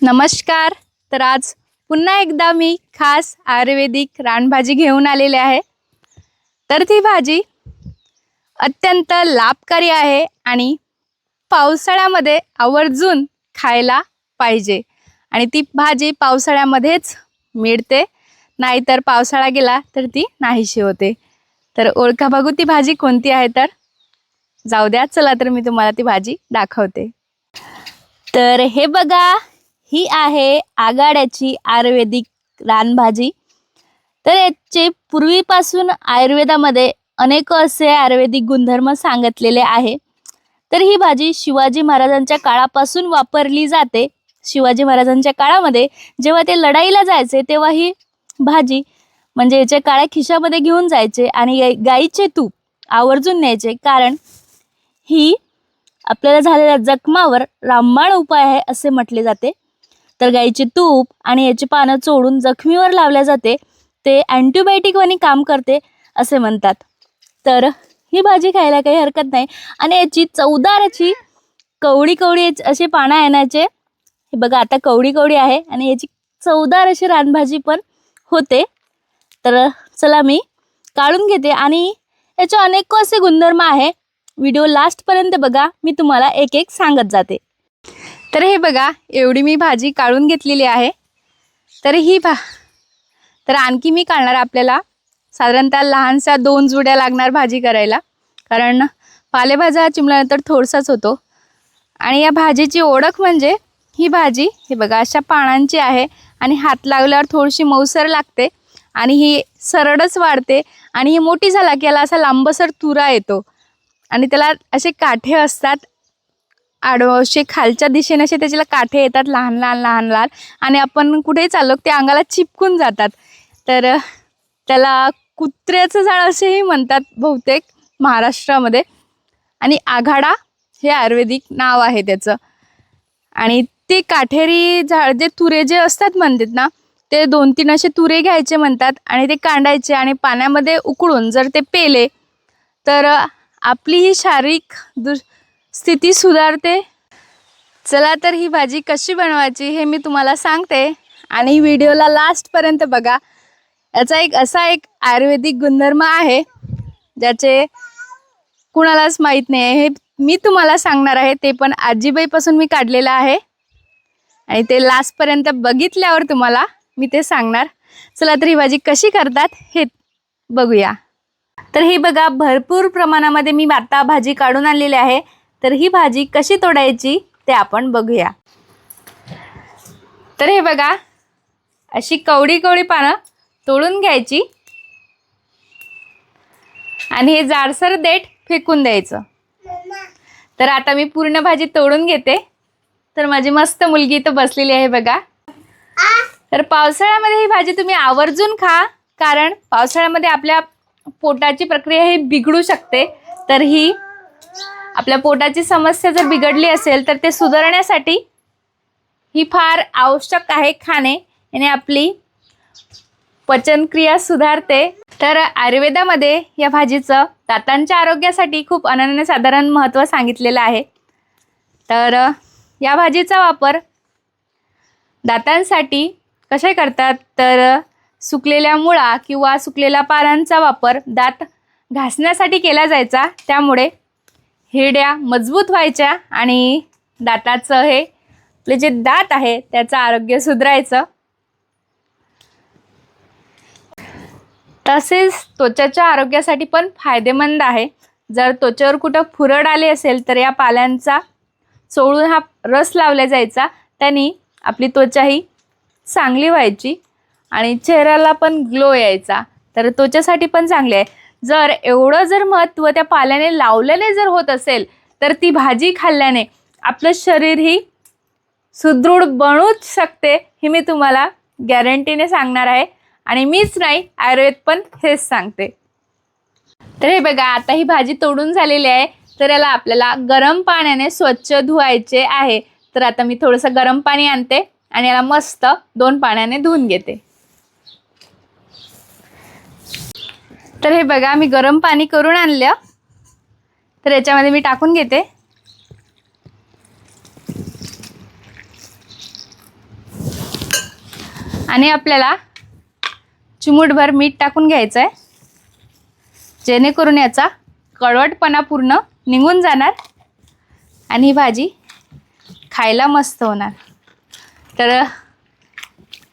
नमस्कार. तर आज पुन्हा एकदा मी खास आयुर्वेदिक रानभाजी घेऊन आलेले आहे. तर ती भाजी अत्यंत लाभकारी आहे आणि पावसाळ्यामध्ये आवर्जून खायला पाहिजे. आणि ती भाजी पावसाळ्यामध्येच मिळते, नाहीतर पावसाळा गेला तर ती नाहीशी होते. तर ओळखा बघू ती भाजी कोणती आहे. तर जाऊ द्या, चला तर मी तुम्हाला ती भाजी दाखवते. तर हे बघा, ही आहे आघाड्याची आयुर्वेदिक रानभाजी. तर याचे पूर्वीपासून आयुर्वेदामध्ये अनेक असे आयुर्वेदिक गुणधर्म सांगितलेले आहे. तर ही भाजी शिवाजी महाराजांच्या काळापासून वापरली जाते. शिवाजी महाराजांच्या काळामध्ये जेव्हा ते लढाईला जायचे तेव्हा ही भाजी म्हणजे याच्या काळ्या खिशामध्ये घेऊन जायचे आणि गाईचे तूप आवर्जून न्यायचे, कारण ही आपल्याला झालेल्या जखमावर रामबाण उपाय आहे असे म्हटले जाते. तर गाईचे तूप आणि याची पानं चोळून जखमीवर लावल्या जाते, ते अँटीबायोटिक वाणी काम करते असे म्हणतात. तर ही भाजी खायला काही हरकत नाही. आणि याची चवदार अशी कवडी कवडी असे पानं येण्याचे, हे बघा आता कवडी कवडी आहे आणि याची चवदार अशी रानभाजी पण होते. तर चला मी काढून घेते आणि याचे अनेक असे गुणधर्म आहे. व्हिडिओ लास्टपर्यंत बघा, मी तुम्हाला एक एक सांगत जाते. तर हे बघा, एवढी मी भाजी काढून घेतलेली आहे. तर आणखी मी काढणार, आपल्याला साधारणतः लहानशा 2 जुड्या लागणार भाजी करायला, कारण पालेभाज्या चिमल्यानंतर थोडसाच होतो. आणि या भाजीची ओळख म्हणजे ही भाजी हे बघा अशा पानांची आहे आणि हात लागल्यावर थोडीशी मऊसर लागते आणि ही सरळच वाढते. आणि ही मोठी झाला की याला असा लांबसर तुरा येतो आणि त्याला असे काठे असतात. असे खालच्या दिशेने असे त्याच्याला काठे येतात, लहान लहान लहान लहान, आणि आपण कुठेही चाललो ते अंगाला चिपकून जातात. तर त्याला कुत्र्याचं झाड असेही म्हणतात बहुतेक महाराष्ट्रामध्ये. आणि आघाडा हे आयुर्वेदिक नाव आहे त्याचं. आणि ते काठेरी झाड जे तुरे जे असतात म्हणतात ना, ते 2-3 असे तुरे घ्यायचे म्हणतात आणि ते कांडायचे आणि पाण्यामध्ये उकळून जर ते पेले तर आपली ही शारीरिक स्थिती सुधारते. चला तर ही भाजी कशी बनवायची हे मी तुम्हाला सांगते आणि व्हिडिओला लास्टपर्यंत बघा. याचा असा एक आयुर्वेदिक गुणधर्म आहे ज्याचे कुणालाच माहीत नाही आहे, हे मी तुम्हाला सांगणार आहे. ते पण आजीबाईपासून मी काढलेलं आहे आणि ते लास्टपर्यंत बघितल्यावर तुम्हाला मी ते सांगणार. चला तर ही भाजी कशी करतात हे बघूया. तर ही बघा, भरपूर प्रमाणामध्ये मी आता भाजी काढून आणलेली आहे. तर ही भाजी कशी तोडायची ते आपण बघूया. तर हे बघा, अशी कवडी कवडी पानं तोडून घ्यायची आणि हे जाडसर देठ फेकून द्यायचं. तर आता मी पूर्ण भाजी तोडून घेते. तर माझी मस्त मुलगी इथं बसलेली आहे बघा. तर पावसाळ्यामध्ये ही भाजी तुम्ही आवर्जून खा, कारण पावसाळ्यामध्ये आपल्या पोटाची प्रक्रिया ही बिघडू शकते. तर ही आपल्या पोटाची समस्या जर बिघडली असेल तर ते सुधारण्यासाठी ही फार आवश्यक आहे खाणे. याने आपली पचनक्रिया सुधारते. तर आयुर्वेदामध्ये या भाजीचं दातांच्या आरोग्यासाठी खूप अनन्यसाधारण महत्त्व सांगितलेलं आहे. तर या भाजीचा वापर दातांसाठी कसे करतात, तर सुकलेल्या मुळा किंवा सुकलेल्या पानांचा वापर दात घासण्यासाठी केला जायचा. त्यामुळे हिरड्या मजबूत व्हायच्या आणि दाताचं हे आपले जे दात आहे त्याचं आरोग्य सुधारायचं. तसेच त्वचेच्या आरोग्यासाठी पण फायदेमंद आहे. जर त्वचेवर कुठं फुरड आली असेल तर या पाल्यांचा चोळून हा रस लावला जायचा. त्याने आपली त्वचा ही चांगली व्हायची आणि चेहऱ्याला पण ग्लो यायचा. तर त्वचेसाठी पण चांगले आहे. जर एवढं जर महत्त्व त्या पाल्याने लावलेले जर होत असेल तर ती भाजी खाल्ल्याने आपलं शरीर ही सुदृढ बनूच शकते, हे मी तुम्हाला गॅरंटीने सांगणार आहे. आणि मीच नाही, आयुर्वेद पण हेच सांगते. तर हे बघा, आता ही भाजी तोडून झालेली आहे. तर याला आपल्याला गरम पाण्याने स्वच्छ धुवायचे आहे. तर आता मी थोडंसं गरम पाणी आणते आणि याला मस्त 2 पाण्याने धुवून घेते. तर हे बघा, मी गरम पाणी करून आणलं. तर याच्यामध्ये मी टाकून घेते. आणि आपल्याला चिमूटभर मीठ टाकून घ्यायचं आहे, जेणेकरून याचा कडवटपणा पूर्ण निघून जाणार आणि ही भाजी खायला मस्त होणार. तर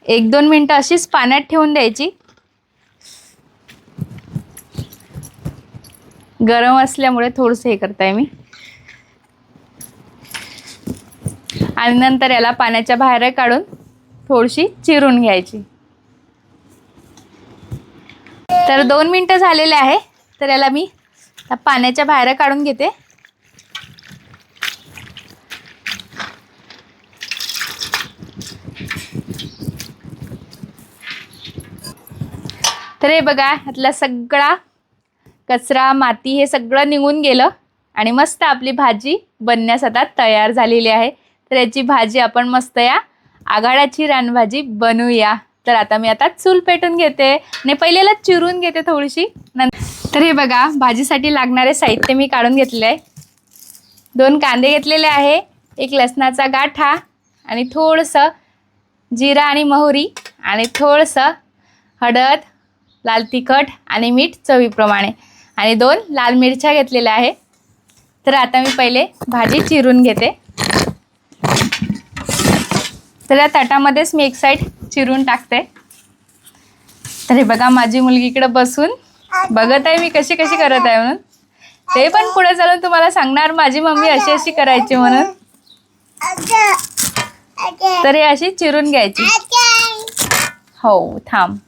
1-2 मिनटं अशीच पाण्यात ठेवून द्यायची. गरम असल्यामुळे थोडंसं हे करताय मी. आणि नंतर याला पाण्याच्या बाहेर काढून थोडीशी चिरून घ्यायची. तर 2 मिनटं झालेले आहे. तर याला मी पाण्याच्या बाहेर काढून घेते. तर हे बघा, यातला सगळा कचरा माती हे सगळं निघून गेलं आणि मस्त आपली भाजी बनण्यास आता तयार झालेली आहे. तर याची भाजी आपण मस्त या आघाड्याची रानभाजी बनवूया. तर आता मी चूल पेटून घेते आणि पहिल्याला चिरून घेते थोडीशी. तर हे बघा, भाजीसाठी लागणारे साहित्य मी काढून घेतले आहे. 2 कांदे घेतलेले आहे, 1 लसणाचा गाठा आणि थोडंसं जिरा आणि मोहरी आणि थोडंसं हळद, लाल तिखट आणि मीठ चवीप्रमाणे आणि 2 लाल मिरच्या घेतलेल्या आहे. तर आता मी पहिले भाजी चिरून घेते. तर या ताटामध्येच मी एक साईड चिरून टाकते. तर हे बघा, माझी मुलगी इकडे बसून बघत आहे मी कशी कशी करत आहे म्हणून. ते पण पुढे चालून तुम्हाला सांगणार माझी मम्मी अशी अशी करायची म्हणून. तर हे अशी चिरून घ्यायची. हो, थांब.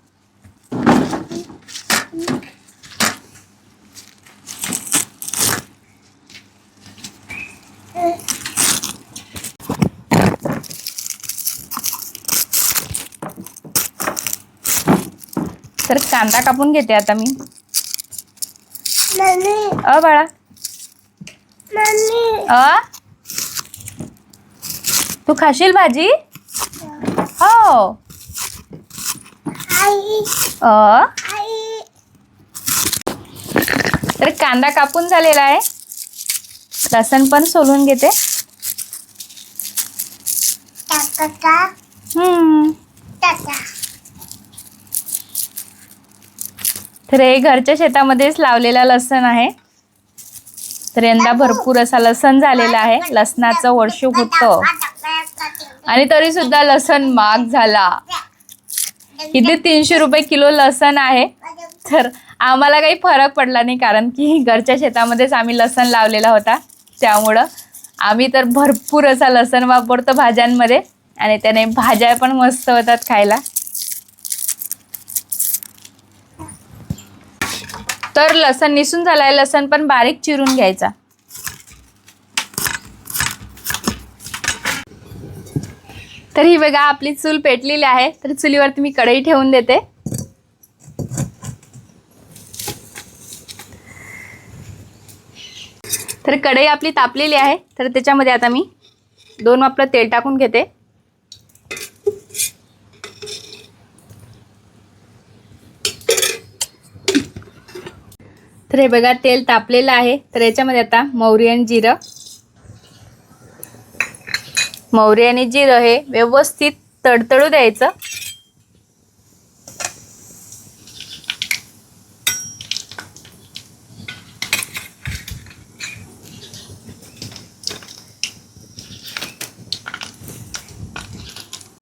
तर कांदा कापून घेते आता मी. बाळा, तू खाशील भाजी? हो. तर कांदा कापून झालेला आहे. लसण पण सोलून घेते. तर हे घरच्या शेतामध्येच लावलेला लसण आहे. तर यंदा भरपूर असा लसण झालेला आहे. लसणाचं वर्ष होतं आणि तरी सुद्धा लसण महाग झाला. इथे 300 रुपये किलो लसण आहे. तर आम्हाला काही फरक पडला नाही, कारण की घरच्या शेतामध्येच आम्ही लसण लावलेला होता. त्यामुळं आम्ही तर भरपूर असा लसण वापरतो भाज्यांमध्ये आणि त्याने भाज्या पण मस्त होतात खायला. तर लसण निसून झालाय, लसण पण बारीक चिरून घ्यायचा. तर ही बघा, आपली चूल पेटलेली आहे. तर चुलीवरती मी कढई ठेवून देते. तर कढई आपली तापलेली आहे. तर त्याच्यामध्ये आता मी 2 मापलं तेल टाकून घेते. तर हे बघा, तेल तापलेलं आहे. तर याच्यामध्ये आता मोहरी आणि जिरं हे व्यवस्थित तडतडू द्यायचं.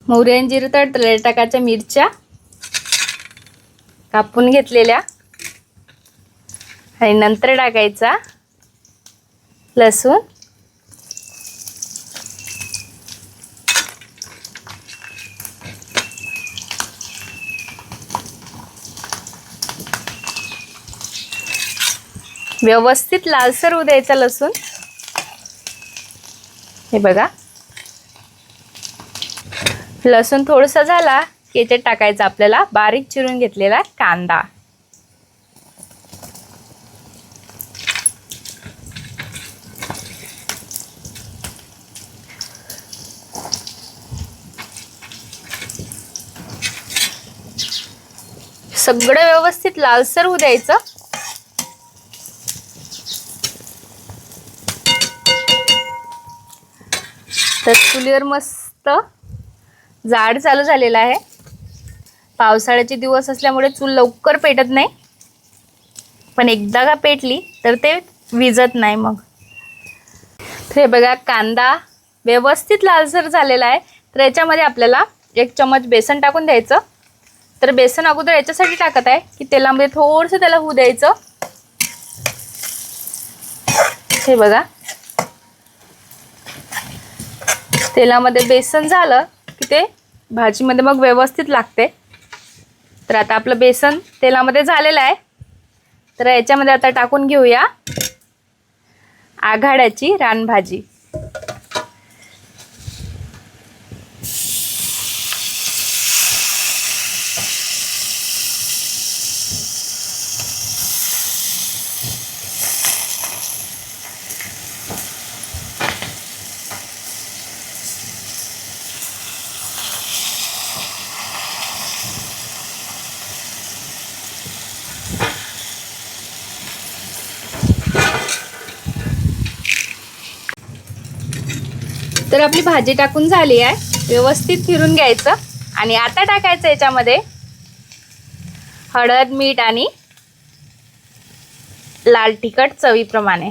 मोहरी आणि जिरं तडतडले, टाकायच्या मिरच्या कापून घेतलेल्या आणि नंतर टाकायचा लसूण. व्यवस्थित लालसर होऊ द्यायचा लसूण. हे बघा, लसूण थोडंसं झाला की याच्यात टाकायचा आपल्याला बारीक चिरून घेतलेला कांदा. सगळं व्यवस्थित लालसर होऊ द्यायचं. तर चुलीवर मस्त जाड चालू झालेला आहे. पावसाळ्याचे दिवस असल्यामुळे चूल लवकर पेटत नाही, पण एकदा का पेटली तर ते विजत नाही मग. तर हे बघा, कांदा व्यवस्थित लालसर झालेला आहे. तर याच्यामध्ये आपल्याला 1 चमच बेसन टाकून द्यायचं. तर बेसन अगोदर याच्यासाठी टाकत आहे की तेलामध्ये थोडंसं त्याला होऊ द्यायचं. हे बघा, तेलामध्ये बेसन झालं की ते भाजीमध्ये मग व्यवस्थित लागते. तर आता आपलं बेसन तेलामध्ये झालेलं आहे. तर याच्यामध्ये आता टाकून घेऊया आघाड्याची रानभाजी. तर आपली भाजी टाकून झाली आहे. व्यवस्थित फिरून घ्यायचं आणि आता टाकायचं याच्यामध्ये हळद, मीठ आणि लाल तिखट चवीप्रमाणे.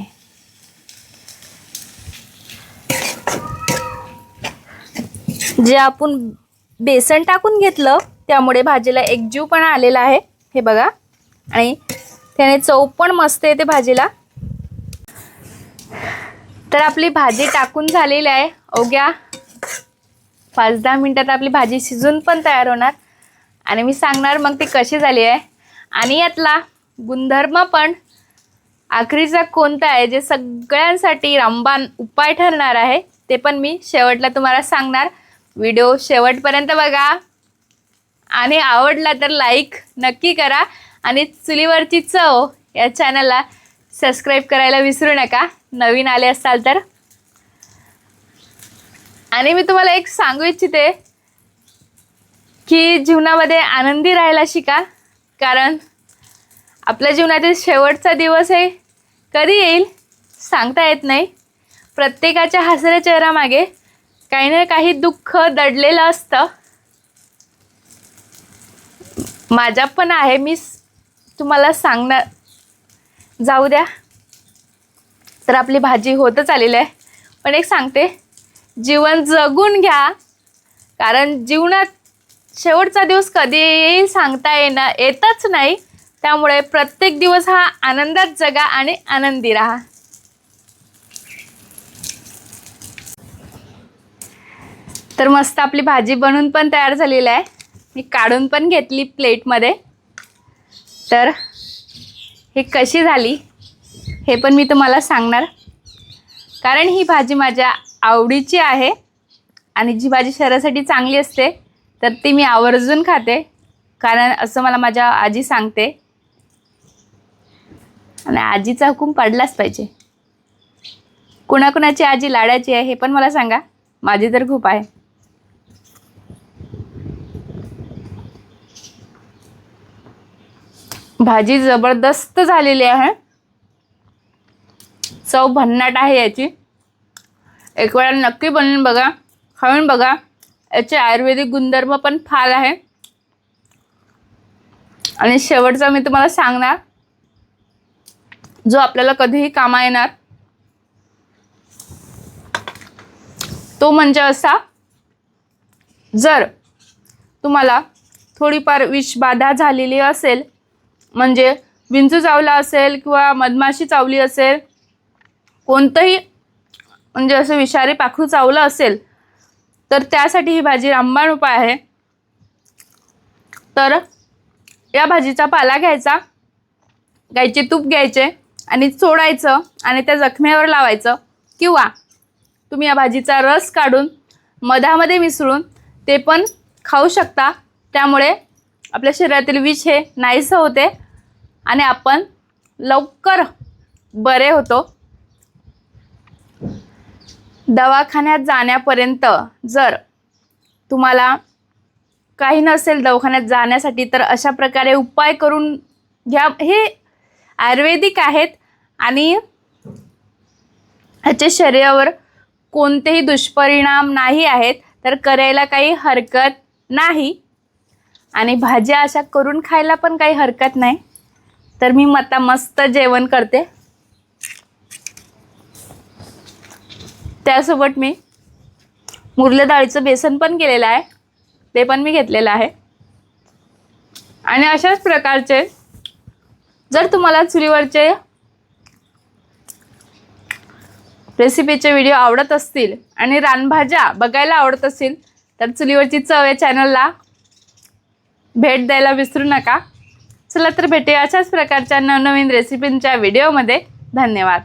जे आपण बेसन टाकून घेतलं त्यामुळे भाजीला एकजीवपणा आलेला आहे. हे बघा, आणि त्याने चव पण मस्त येते भाजीला. तर आपली भाजी टाकून झालेली आहे. अवघ्या 5-10 मिनिटात आपली भाजी शिजून पण तयार होणार आणि मी सांगणार मग ती कशी झाली आहे. आणि यातला गुणधर्म पण आखरीचा कोणता आहे जे सगळ्यांसाठी रामबाण उपाय ठरणार आहे ते पण मी शेवटला तुम्हाला सांगणार. व्हिडिओ शेवटपर्यंत बघा आणि आवडला तर लाईक नक्की करा आणि चुलीवरची चव या चॅनलला सबस्क्राईब करायला विसरू नका नवीन आले असाल तर. आणि मी तुम्हाला एक सांगू इच्छिते की जीवनामध्ये आनंदी राहायला शिका, कारण आपल्या जीवनातील शेवटचा दिवस आहे कधी येईल सांगता येत नाही. प्रत्येकाच्या हसऱ्या चेहऱ्यामागे काही ना काही दुःख दडलेलं असतं. माझ्या पण आहे, मी तुम्हाला सांगणार. जाऊ द्या. तर आपली भाजी होतच आलेली आहे, पण एक सांगते, जीवन जगून घ्या, कारण जीवनात शेवटचा दिवस कधी येईल सांगता येतच नाही. त्यामुळे प्रत्येक दिवस हा आनंदात जगा आणि आनंदी राहा. तर मस्त आपली भाजी बनवून पण तयार झालेली आहे. मी काढून पण घेतली प्लेटमध्ये. तर हे कशी झाली हे पण मी तुम्हाला सांगणार, कारण ही भाजी माझ्या आवडीची आहे आणि जी भाजी शरीरासाठी चांगली असते तर ती मी आवर्जून खाते, कारण असं मला माझ्या आजी सांगते आणि आजीचा हुकूम पडलाच पाहिजे. कुणाकुणाची आजी लाडाची आहे हे पण मला सांगा. माझी तर खूप आहे. भाजी जबरदस्त झालेली आहे. चव भन्नाट आहे याची. एक वेळा नक्की बनवून बघा, खाऊन बघा. याचे आयुर्वेदिक गुणधर्म पण फार आहे. आणि शेवटचा मी तुम्हाला सांगणार जो आपल्याला कधीही कामा येणार तो म्हणजे असा, जर तुम्हाला थोडीफार विषबाधा झालेली असेल, म्हणजे विंचू चावला असेल किंवा मधमाशी चावली असेल, कोणतंही म्हणजे असं विषारी पाखरू चावलं असेल तर त्यासाठी ही भाजी रामबाण उपाय आहे. तर या भाजीचा पाला घ्यायचा, गाईचे तूप घ्यायचे आणि चोळायचं आणि त्या जखमेवर लावायचं, किंवा तुम्ही या भाजीचा रस काढून मधामध्ये मिसळून ते पण खाऊ शकता. त्यामुळे आपल्या शरीरातील विष हे नाहीसं होते आणि आपण लवकर बरे होतो. दवाखान्यात जाण्यापर्यंत जर तुम्हाला काही नसेल दवाखान्यात जाण्यासाठी तर अशा प्रकारे उपाय करून घ्या. हे आयुर्वेदिक आहेत आणि ह्याचे शरीरावर कोणतेही दुष्परिणाम नाही आहेत, तर करायला काही हरकत नाही. आणि भाज्या अशा करून खायला पण काही हरकत नाही. तर मी आता मस्त जेवण करते. त्यासोबत मी मुरल्या डाळीचं बेसन पण केलेलं आहे, ते पण मी घेतलेलं आहे. आणि अशाच प्रकारचे जर तुम्हाला चुलीवरचे रेसिपीचे व्हिडिओ आवडत असतील आणि रानभाज्या बघायला आवडत असतील तर चुलीवरची चव या चॅनलला भेट द्यायला विसरू नका. चला तर भेटूया अशाच प्रकारच्या नवनवीन रेसिपींच्या व्हिडिओमध्ये. धन्यवाद.